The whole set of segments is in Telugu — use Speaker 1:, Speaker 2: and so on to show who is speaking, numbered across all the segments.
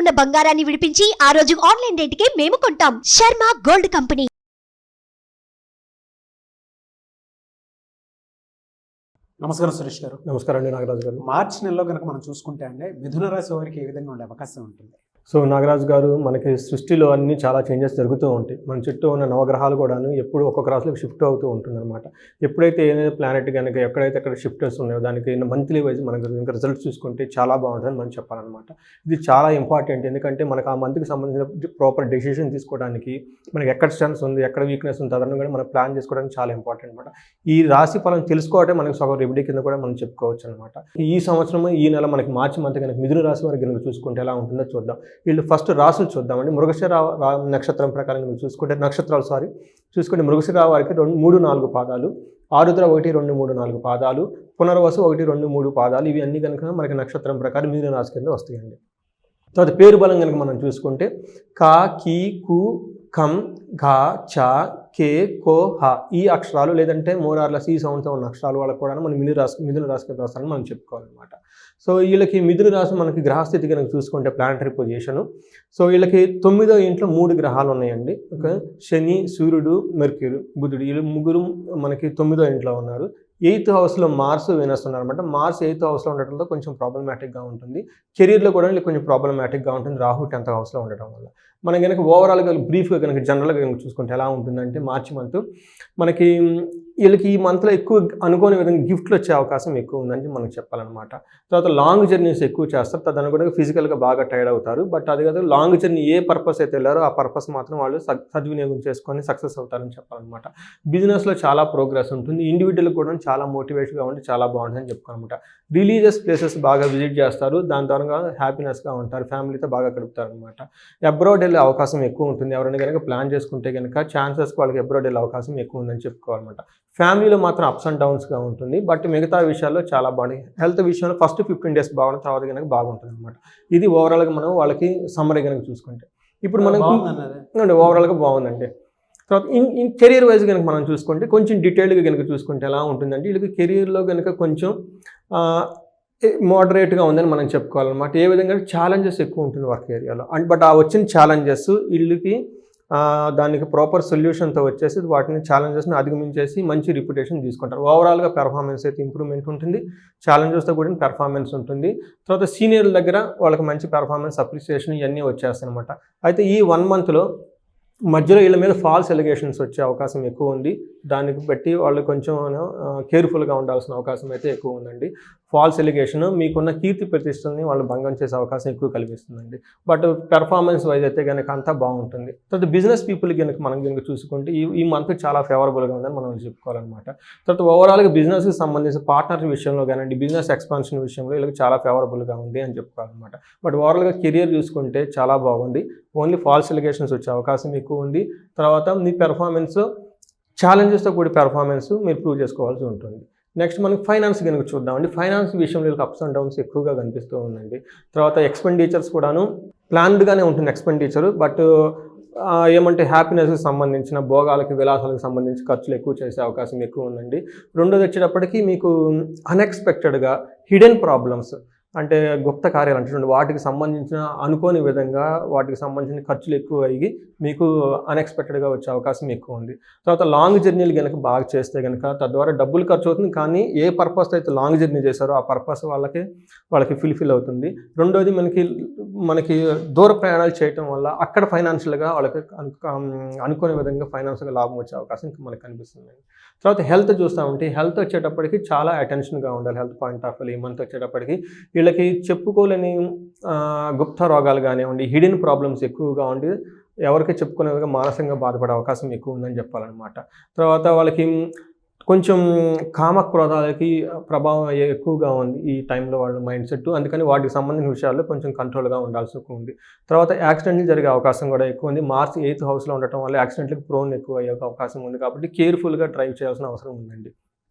Speaker 1: ఉన్న బంగారాన్ని విడిపించి ఆ రోజు ఆన్లైన్ రేటుకే మేము కొంటాం. Sharma gold company.
Speaker 2: నమస్కారం సురేష్ గారు.
Speaker 3: నమస్కారం అండి నాగరాజు గారు.
Speaker 2: మార్చి నెలలో కనుక మనం చూసుకుంటే అండి మిథున రాశి వారికి ఏ విధంగా ఉండే అవకాశం ఉంటుంది?
Speaker 3: సో నాగరాజు గారు, మనకి సృష్టిలో అన్ని చాలా చేంజెస్ జరుగుతూ ఉంటాయి. మన చుట్టూ ఉన్న నవగ్రహాలు కూడాను ఎప్పుడు ఒక్కొక్క రాశిలోకి షిఫ్ట్ అవుతూ ఉంటుందన్నమాట. ఎప్పుడైతే ఏదైనా ప్లానెట్ కనుక ఎక్కడైతే అక్కడ షిఫ్టర్స్ ఉన్నాయో దానికి మంత్లీ వైజ్ మనకు ఇంకా రిజల్ట్స్ చూసుకుంటే చాలా బాగుంటుందని మనం చెప్పాలన్నమాట. ఇది చాలా ఇంపార్టెంట్, ఎందుకంటే మనకు ఆ మంత్కి సంబంధించిన ప్రాపర్ డెసిషన్ తీసుకోవడానికి మనకి ఎక్కడ స్ట్రెంగ్స్ ఉంది, ఎక్కడ వీక్నెస్ ఉంది, అదన్నీ కూడా మనం ప్లాన్ చేసుకోవడానికి చాలా ఇంపార్టెంట్ అనమాట. ఈ రాశి ఫలం తెలుసుకోవటం మనకు సగం రెమెడీ కింద కూడా మనం చెప్పుకోవచ్చు అనమాట. ఈ సంవత్సరం ఈ నెల మనకి మార్చి మంత్ కనుక మిథున రాశి వారికి కనుక చూసుకుంటే ఎలా ఉంటుందో చూద్దాం. వీళ్ళు ఫస్ట్ రాసులు చూద్దామండి. మృగశిర నక్షత్రం ప్రకారం చూసుకుంటే చూసుకుంటే మృగశిర వారికి 3-4 పాదాలు, ఆరుద్ర 1, 2, 3, 4 పాదాలు, పునర్వసు 1, 2, 3 పాదాలు. ఇవి అన్ని కనుక మనకి నక్షత్రం ప్రకారం మిథున రాశి కింద వస్తాయండి. తర్వాత పేరు బలం కనుక మనం చూసుకుంటే కా, కీ, కు, కం, ఘ, చ, కే, కో, హ ఈ అక్షరాలు, లేదంటే మోరార్లస్ ఈ సౌండ్తో ఉన్న అక్షరాలు వాళ్ళకు కూడా మనం మిథున రాశి కింద వస్తారని మనం చెప్పుకోవాలన్నమాట. సో వీళ్ళకి మిథున రాశి మనకి గ్రహస్థితి కనుక చూసుకుంటే ప్లానటరీ పొజిషను. సో వీళ్ళకి 9వ ఇంట్లో 3 గ్రహాలు ఉన్నాయండి. శని, సూర్యుడు, మెర్క్యూరీ, బుధుడు, వీళ్ళు ముగ్గురు మనకి 9వ ఇంట్లో ఉన్నారు. 8th హౌస్లో మార్స్, వీనస్ ఉన్నారనమాట. మార్స్ 8th హౌస్లో ఉండటంతో కొంచెం ప్రాబ్లమాటిక్గా ఉంటుంది. కెరీర్లో కూడా కొంచెం ప్రాబ్లమాటిక్గా ఉంటుంది రాహు 10th హౌస్లో ఉండటం వల్ల. మనం కనుక ఓవరాల్గా బ్రీఫ్గా కనుక జనరల్గా కనుక చూసుకుంటే ఎలా ఉంటుందంటే మార్చి మంత్ మనకి వీళ్ళకి ఈ మంత్లో ఎక్కువ అనుకోని విధంగా గిఫ్ట్లు వచ్చే అవకాశం ఎక్కువ ఉందని మనం చెప్పాలన్నమాట. తర్వాత లాంగ్ జర్నీస్ ఎక్కువ చేస్తారు, తదనుగుణంగా ఫిజికల్గా బాగా టైర్డ్ అవుతారు. బట్ అది కాదు, లాంగ్ జర్నీ ఏ పర్పస్ అయితే వెళ్ళారో ఆ పర్పస్ మాత్రం వాళ్ళు సద్వినియోగం చేసుకొని సక్సెస్ అవుతారని చెప్పాలన్నమాట. బిజినెస్లో చాలా ప్రోగ్రెస్ ఉంటుంది. ఇండివిజువల్ కూడా చాలా మోటివేషన్గా ఉండి చాలా బాగుంటుందని చెప్పుకోనమాట. రిలీజియస్ ప్లేసెస్ బాగా విజిట్ చేస్తారు, దాని ద్వారా హ్యాపీనెస్గా ఉంటారు, ఫ్యామిలీతో బాగా గడుపుతారనమాట. అబ్రాడ్ వెళ్ళే అవకాశం ఎక్కువ ఉంటుంది. ఎవరైనా కనుక ప్లాన్ చేసుకుంటే కనుక ఛాన్సెస్ వాళ్ళకి అబ్రాడ్ వెళ్ళే అవకాశం ఎక్కువ ఉందని చెప్పుకోవాలన్నమాట. ఫ్యామిలీలో మాత్రం అప్స్ అండ్ డౌన్స్గా ఉంటుంది, బట్ మిగతా విషయాల్లో చాలా బాగుంది. హెల్త్ విషయంలో ఫస్ట్ 15 days బాగుంటుంది, తర్వాత కనుక బాగుంటుంది అనమాట. ఇది ఓవరాల్గా మనం వాళ్ళకి సమ్మరీ కనుక చూసుకుంటే. ఇప్పుడు మనం ఓవరాల్గా బాగుందండి. తర్వాత కెరీర్ వైజ్ కనుక మనం చూసుకుంటే కొంచెం డీటెయిల్గా కనుక చూసుకుంటే ఎలా ఉంటుందంటే వీళ్ళకి కెరీర్లో కనుక కొంచెం మోడరేట్గా ఉందని మనం చెప్పుకోవాలన్నమాట. ఏ విధంగా ఛాలెంజెస్ ఎక్కువ ఉంటుంది వర్క్ ఏరియాలో. అండ్ బట్ ఆ వచ్చిన ఛాలెంజెస్ వీళ్ళకి దానికి ప్రాపర్ సొల్యూషన్తో వచ్చేసి వాటిని ఛాలెంజెస్ని అధిగమించేసి మంచి రిప్యుటేషన్ తీసుకుంటారు. ఓవరాల్గా పెర్ఫార్మెన్స్ అయితే ఇంప్రూవ్మెంట్ ఉంటుంది, ఛాలెంజెస్తో కూడిన పెర్ఫార్మెన్స్ ఉంటుంది. తర్వాత సీనియర్ల దగ్గర వాళ్ళకి మంచి పెర్ఫార్మెన్స్ అప్రిసియేషన్ ఇవన్నీ వచ్చేస్తాయి అనమాట. అయితే ఈ 1 monthలో మధ్యలో వీళ్ళ మీద ఫాల్స్ ఎలిగేషన్స్ వచ్చే అవకాశం ఎక్కువ ఉంది. దానికి బట్టి వాళ్ళు కొంచెం కేర్ఫుల్గా ఉండాల్సిన అవకాశం అయితే ఎక్కువ ఉందండి. ఫాల్స్ ఎలిగేషన్ మీకున్న కీర్తి ప్రతిష్టల్ని వాళ్ళు భంగం చేసే అవకాశం ఎక్కువ కల్పిస్తుందండి. బట్ పెర్ఫార్మెన్స్ వైజ్ అయితే కనుక అంతా బాగుంటుంది. తర్వాత బిజినెస్ పీపుల్ కనుక మనం కనుక చూసుకుంటే ఈ మంత్ చాలా ఫేవరబుల్గా ఉందని మనం చెప్పుకోవాలన్నమాట. తర్వాత ఓవరాల్గా బిజినెస్కి సంబంధించిన పార్ట్నర్ విషయంలో కానివ్వండి, బిజినెస్ ఎక్స్పాన్షన్ విషయంలో వీళ్ళకి చాలా ఫేవరబుల్గా ఉంది అని చెప్పుకోవాలన్నమాట. బట్ ఓవరాల్గా కెరియర్ చూసుకుంటే చాలా బాగుంది. ఓన్లీ ఫాల్స్ ఎలిగేషన్స్ వచ్చే అవకాశం ఎక్కువ ఉంది. తర్వాత మీ పెర్ఫార్మెన్స్ ఛాలెంజెస్తో కూడి పెర్ఫార్మెన్స్ మీరు ప్రూవ్ చేసుకోవాల్సి ఉంటుంది. నెక్స్ట్ మనకి ఫైనాన్స్ కనుక చూద్దామండి. ఫైనాన్స్ విషయంలో వీళ్ళకి అప్స్ అండ్ డౌన్స్ ఎక్కువగా కనిపిస్తూ ఉందండి. తర్వాత ఎక్స్పెండిచర్స్ కూడాను ప్లాన్డ్గానే ఉంటుంది ఎక్స్పెండిచరు, బట్ ఏమంటే హ్యాపీనెస్కి సంబంధించిన భోగాలకి విలాసాలకు సంబంధించి ఖర్చులు ఎక్కువ చేసే అవకాశం ఎక్కువ ఉందండి. రెండోది వచ్చేటప్పటికి మీకు అన్ఎక్స్పెక్టెడ్గా హిడెన్ ప్రాబ్లమ్స్ అంటే గుప్త కార్యాలు అంటే వాటికి సంబంధించిన అనుకోని విధంగా వాటికి సంబంధించిన ఖర్చులు ఎక్కువ అయ్యి మీకు అన్ఎక్స్పెక్టెడ్గా వచ్చే అవకాశం ఎక్కువ ఉంది. తర్వాత లాంగ్ జర్నీలు కనుక బాగా చేస్తే కనుక తద్వారా డబ్బులు ఖర్చు అవుతుంది, కానీ ఏ పర్పస్ అయితే లాంగ్ జర్నీ చేశారో ఆ పర్పస్ వాళ్ళకి ఫుల్ఫిల్ అవుతుంది. రెండోది మనకి దూర ప్రయాణాలు చేయటం వల్ల అక్కడ ఫైనాన్షియల్గా వాళ్ళకి అనుకోని విధంగా ఫైనాన్షియల్గా లాభం వచ్చే అవకాశం మనకు కనిపిస్తుంది. తర్వాత హెల్త్ చూస్తామంటే హెల్త్ వచ్చేటప్పటికి చాలా అటెన్షన్గా ఉండాలి. హెల్త్ పాయింట్ ఆఫ్ వ్యూ ఈ మంత్ వచ్చేటప్పటికి వీళ్ళకి చెప్పుకోలేని గుప్త రోగాలు కానివ్వండి, హిడెన్ ప్రాబ్లమ్స్ ఎక్కువగా ఉండి ఎవరికి చెప్పుకునేవిగా మానసికంగా బాధపడే అవకాశం ఎక్కువ ఉందని చెప్పాలన్నమాట. తర్వాత వాళ్ళకి కొంచెం కామక్రోధాలకి ప్రభావం ఎక్కువగా ఉంది ఈ టైంలో వాళ్ళ మైండ్ సెట్, అందుకని వాటికి సంబంధించిన విషయాల్లో కొంచెం కంట్రోల్గా ఉండాల్సి ఉంది. తర్వాత యాక్సిడెంట్లు జరిగే అవకాశం కూడా ఎక్కువ ఉంది. మార్స్ 8th హౌస్లో ఉండటం వల్ల యాక్సిడెంట్లకు ప్రోన్ ఎక్కువ అయ్యే అవకాశం ఉంది, కాబట్టి కేర్ఫుల్గా డ్రైవ్ చేయాల్సిన అవసరం ఉందండి.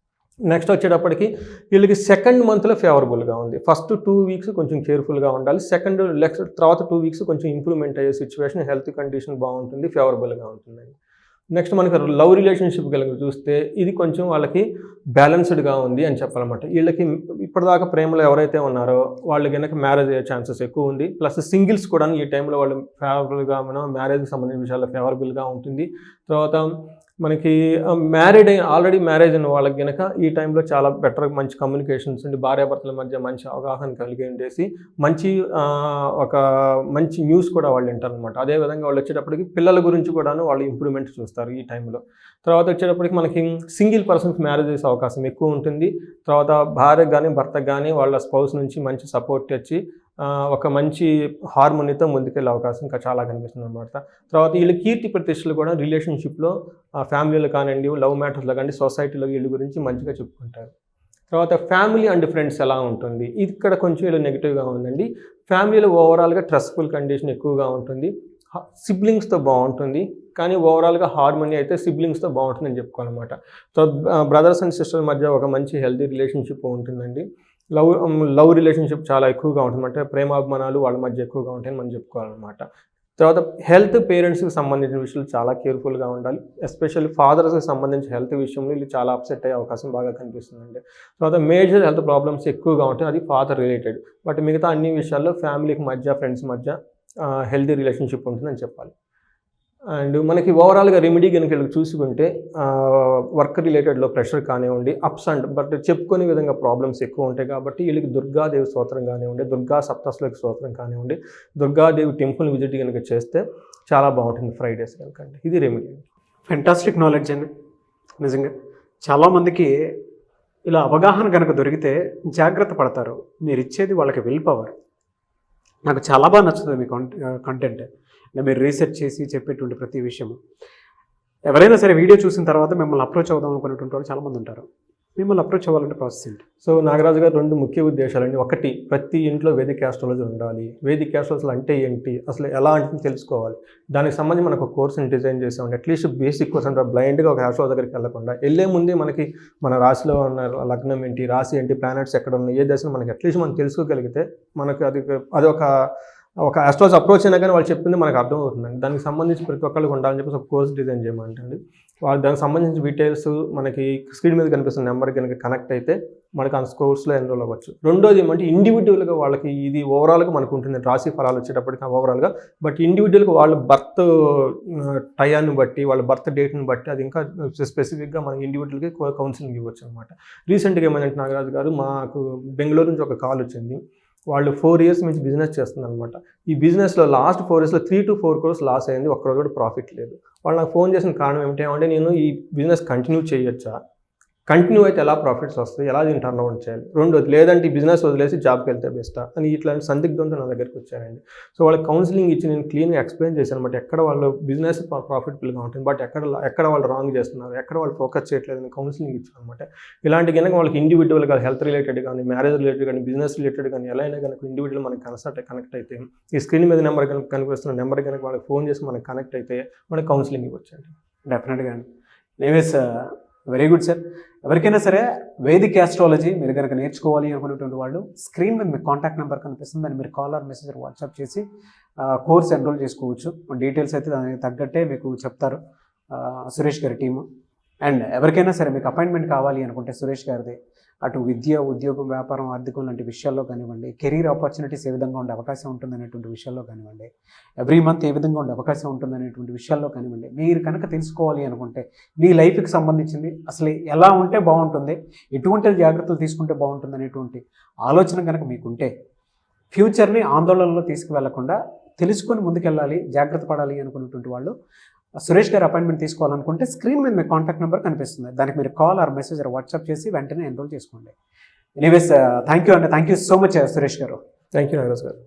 Speaker 3: నెక్స్ట్ వచ్చేటప్పటికి వీళ్ళకి 2nd monthలో ఫేవరబుల్గా ఉంది. ఫస్ట్ 2 weeks కొంచెం కేర్ఫుల్గా ఉండాలి. తర్వాత 2 weeks కొంచెం ఇంప్రూవ్మెంట్ అయ్యే సిచ్యువేషన్, హెల్త్ కండిషన్ బాగుంటుంది, ఫేవరబుల్గా ఉంటుందండి. నెక్స్ట్ మనకి లవ్ రిలేషన్షిప్ కనుక చూస్తే ఇది కొంచెం వాళ్ళకి బ్యాలెన్స్డ్గా ఉంది అని చెప్పాలన్నమాట. వీళ్ళకి ఇప్పటిదాకా ప్రేమలో ఎవరైతే ఉన్నారో వాళ్ళు కనుక మ్యారేజ్ అయ్యే ఛాన్సెస్ ఎక్కువ ఉంది. ప్లస్ సింగిల్స్ కూడా ఈ టైంలో వాళ్ళు ఫేవరబుల్గా మ్యారేజ్కి సంబంధించిన విషయాల్లో ఫేవరబుల్గా ఉంటుంది. తర్వాత మనకి ఆల్రెడీ మ్యారేజ్ అయిన వాళ్ళకి కనుక ఈ టైంలో చాలా బెటర్ మంచి కమ్యూనికేషన్స్ ఉండి భార్యాభర్తల మధ్య మంచి అవగాహన కలిగి ఉండేసి ఒక మంచి న్యూస్ కూడా వాళ్ళు వింటారు అనమాట. అదేవిధంగా వాళ్ళు వచ్చేటప్పటికి పిల్లల గురించి కూడాను వాళ్ళు ఇంప్రూవ్మెంట్ చూస్తారు ఈ టైంలో. తర్వాత వచ్చేటప్పటికి మనకి సింగిల్ పర్సన్కి మ్యారేజ్ చేసే అవకాశం ఎక్కువ ఉంటుంది. తర్వాత భార్యకు కానీ భర్తకు కానీ వాళ్ళ స్పౌస్ నుంచి మంచి సపోర్ట్ వచ్చి ఒక మంచి హార్మోనీతో ముందుకెళ్ళే అవకాశం ఇంకా చాలా కనిపిస్తుంది అనమాట. తర్వాత వీళ్ళు కీర్తి ప్రతిష్టలు కూడా రిలేషన్షిప్లో ఫ్యామిలీలో కానివ్వండి, లవ్ మ్యాటర్స్లో కానీ, సొసైటీలో వీళ్ళ గురించి మంచిగా చెప్పుకుంటారు. తర్వాత ఫ్యామిలీ అండ్ ఫ్రెండ్స్ ఎలా ఉంటుంది, ఇక్కడ కొంచెం వీళ్ళు నెగిటివ్గా ఉందండి. ఫ్యామిలీలో ఓవరాల్గా స్ట్రెస్ఫుల్ కండిషన్ ఎక్కువగా ఉంటుంది. సిబ్లింగ్స్తో బాగుంటుంది, కానీ ఓవరాల్గా హార్మోనీ అయితే సిబ్లింగ్స్తో బాగుంటుందని చెప్పుకోవాలన్నమాట. సో బ్రదర్స్ అండ్ సిస్టర్స్ మధ్య ఒక మంచి హెల్తీ రిలేషన్షిప్ ఉంటుందండి. లవ్ రిలేషన్షిప్ చాలా ఎక్కువగా ఉంటుంది, అంటే ప్రేమాభిమానాలు వాళ్ళ మధ్య ఎక్కువగా ఉంటాయని మనం చెప్పుకోవాలన్నమాట. తర్వాత హెల్త్, పేరెంట్స్కి సంబంధించిన విషయాలు చాలా కేర్ఫుల్గా ఉండాలి. ఎస్పెషల్లీ ఫాదర్స్కి సంబంధించిన హెల్త్ విషయంలో వీళ్ళు చాలా అప్సెట్ అయ్యే అవకాశం బాగా కనిపిస్తుందండి. తర్వాత మేజర్ హెల్త్ ప్రాబ్లమ్స్ ఎక్కువగా ఉంటాయి, అది ఫాదర్ రిలేటెడ్. బట్ మిగతా అన్ని విషయాల్లో ఫ్యామిలీకి మధ్య, ఫ్రెండ్స్ మధ్య హెల్తీ రిలేషన్షిప్ ఉంటుందని చెప్పాలి. అండ్ మనకి ఓవరాల్గా రెమెడీ కనుక వీళ్ళకి చూసుకుంటే వర్క్ రిలేటెడ్లో ప్రెషర్ కానివ్వండి, అప్స్ అండ్ బట్ చెప్పుకునే విధంగా ప్రాబ్లమ్స్ ఎక్కువ ఉంటాయి కాబట్టి వీళ్ళకి దుర్గాదేవి స్తోత్రం కానివ్వండి, దుర్గా సప్తశ్లోకి స్తోత్రం కానివ్వండి, దుర్గాదేవి టెంపుల్ విజిట్ కనుక చేస్తే చాలా బాగుంటుంది ఫ్రైడేస్ కనుకండి. ఇది రెమెడీ.
Speaker 2: ఫెంటాస్టిక్ నాలెడ్జ్ అండి. నిజంగా చాలామందికి ఇలా అవగాహన కనుక దొరికితే జాగ్రత్త పడతారు. మీరు ఇచ్చేది వాళ్ళకి విల్ పవర్. నాకు చాలా బాగా నచ్చుతుంది మీ కంటెంట్. మీరు రీసెర్చ్ చేసి చెప్పేటువంటి ప్రతి విషయము. ఎవరైనా సరే వీడియో చూసిన తర్వాత మిమ్మల్ని అప్రోచ్ అవుదాం అనుకునేటువంటి వాళ్ళు చాలామంది ఉంటారు. మిమ్మల్ని అప్రోచ్ అవ్వాలంటే ప్రాసెస్ ఏంటి?
Speaker 3: సో నాగరాజు గారు 2 ముఖ్య ఉద్దేశాలండి. ఒకటి, ప్రతి ఇంట్లో వేదిక్ ఆస్ట్రాలజీ ఉండాలి. వేదిక్ ఆస్ట్రాలజీ అంటే ఏంటి, అసలు ఎలా అంటే తెలుసుకోవాలి. దానికి సంబంధించి మనకు ఒక కోర్సుని డిజైన్ చేసామండి. అట్లీస్ట్ బేసిక్ కోర్స్ అంటే బ్లైండ్గా ఒక ఆస్ట్రాలజీ దగ్గరికి వెళ్ళకుండా వెళ్ళే ముందే మనకి మన రాశిలో ఉన్న లగ్నం ఏంటి, రాశి ఏంటి, ప్లానెట్స్ ఎక్కడ ఉన్నాయి, ఏ దశలో మనకి అట్లీస్ట్ మనం తెలుసుకోగలిగితే మనకు అది ఒక ఆస్ట్రాలజీ అప్రోచ్ అయినా కానీ వాళ్ళు చెప్పింది మనకు అర్థమవుతుందండి. దానికి సంబంధించి ప్రతి ఒక్కరికి ఉండాలని చెప్పేసి ఒక కోర్స్ డిజైన్ చేయమంటండి. వాళ్ళు దానికి సంబంధించిన డీటెయిల్స్ మనకి స్క్రీన్ మీద కనిపిస్తున్న నెంబర్కి కనుక కనెక్ట్ అయితే మనకు ఆ కోర్స్లో ఎన్రోల్ అవ్వచ్చు. రెండోది ఏమంటే ఇండివిజువల్గా వాళ్ళకి ఇది ఓవరాల్గా మనకు ఉంటుంది రాశి ఫలాలు వచ్చేటప్పటికి ఓవరాల్గా. బట్ ఇండివిజువల్గా వాళ్ళ బర్త్ టయాన్ని బట్టి, వాళ్ళ బర్త్ డేట్ని బట్టి అది ఇంకా స్పెసిఫిక్గా మన ఇండివిజువల్కి కౌన్సిలింగ్ ఇవ్వచ్చు అనమాట. రీసెంట్గా ఏమైందంటే నాగరాజు గారు, మాకు బెంగళూరు నుంచి ఒక కాల్ వచ్చింది. వాళ్ళు 4 years నుంచి బిజినెస్ చేస్తున్నారు అనమాట. ఈ బిజినెస్లో లాస్ట్ 4 yearsలో 3 to 4 crores లాస్ అయింది. ఒక్కరోజు కూడా ప్రాఫిట్ లేదు. వాళ్ళు నాకు ఫోన్ చేసిన కారణం ఏమంటే నేను ఈ బిజినెస్ కంటిన్యూ చేయొచ్చా, కంటిన్యూ అయితే ఎలా ప్రాఫిట్స్ వస్తాయి, ఎలా దీన్ని టర్న్ అవుట్ చేయాలి, రెండోది లేదంటే ఈ బిజినెస్ వదిలేసి జాబ్కి వెళ్తే బెస్టా అని ఇట్లాంటి సందిగ్ధంతో నా దగ్గరికి వచ్చారండి. సో వాళ్ళకి కౌన్సిలింగ్ ఇచ్చి నేను క్లీన్గా ఎక్స్ప్లెయిన్ చేశాను అనమాట. ఎక్కడ వాళ్ళు బిజినెస్ ప్రాఫిటబుల్గా ఉంటుంది, బట్ ఎక్కడ వాళ్ళు రాంగ్ చేస్తున్నారు, ఎక్కడ వాళ్ళు ఫోకస్ చేయట్లేదని కౌన్సిలింగ్ ఇచ్చాను అనమాట. ఇలాంటి కనుక వాళ్ళకి ఇండివిజువల్గా హెల్త్ రిలేటెడ్ కానీ, మ్యారేజ్ రిలేటెడ్ కానీ, బిజినెస్ రిలేటెడ్ కానీ ఎలా అయినా కనుక ఇండివిజువల్ మనకి కనెక్ట్ అయితే ఈ స్క్రీన్ మీద నెంబర్ కనుక కనిపిస్తున్న నెంబర్ కనుక వాళ్ళకి ఫోన్ చేసి మనకి కనెక్ట్ అయితే మనకి కౌన్సిలింగ్ ఇవ్వచ్చండి.
Speaker 2: డెఫినెట్గా అండి. Anyways very good sir. ఎవరికైనా సరే వేదిక్ ఆస్ట్రాలజీ మీరు కనుక నేర్చుకోవాలి అనుకునేటువంటి వాళ్ళు స్క్రీన్ మీద మీకు కాంటాక్ట్ నెంబర్ కనిపిస్తుంది. దాన్ని మీరు కాల్ ఆర్ మెసేజ్ వాట్సాప్ చేసి కోర్స్ ఎన్రోల్ చేసుకోవచ్చు. డీటెయిల్స్ అయితే దానికి తగ్గట్టే మీకు చెప్తారు సురేష్ గారి టీము. అండ్ ఎవరికైనా సరే మీకు అపాయింట్మెంట్ కావాలి అనుకుంటే సురేష్ గారిది అటు విద్య, ఉద్యోగం, వ్యాపారం, ఆర్థికం లాంటి విషయాల్లో కానివ్వండి, కెరీర్ ఆపర్చునిటీస్ ఏ విధంగా ఉండే అవకాశం ఉంటుందనేటువంటి విషయాల్లో కానివ్వండి, ఎవ్రీ మంత్ ఏ విధంగా ఉండే అవకాశం ఉంటుందనేటువంటి విషయాల్లో కానివ్వండి, మీరు కనుక తెలుసుకోవాలి అనుకుంటే మీ లైఫ్కి సంబంధించింది అసలు ఎలా ఉంటే బాగుంటుంది, ఎటువంటి జాగ్రత్తలు తీసుకుంటే బాగుంటుంది అనేటువంటి ఆలోచన కనుక మీకుంటే ఫ్యూచర్ని ఆందోళనలో తీసుకువెళ్లకుండా తెలుసుకొని ముందుకెళ్ళాలి, జాగ్రత్త పడాలి అనుకున్నటువంటి వాళ్ళు సురేష్ గారు అపాయింట్మెంట్ తీసుకోవాలనుకుంటే స్క్రీన్ మీద మీ కాంటాక్ట్ నెంబర్ కనిపిస్తుంది. దానికి మీరు call or message or WhatsApp చేసి వెంటనే ఎన్రోల్ చేసుకోండి. ఎనీవేస్ థ్యాంక్ యూ అండి. Thank you so much Suresh గారు.
Speaker 3: థ్యాంక్ యూ నాగరాజ్ గారు.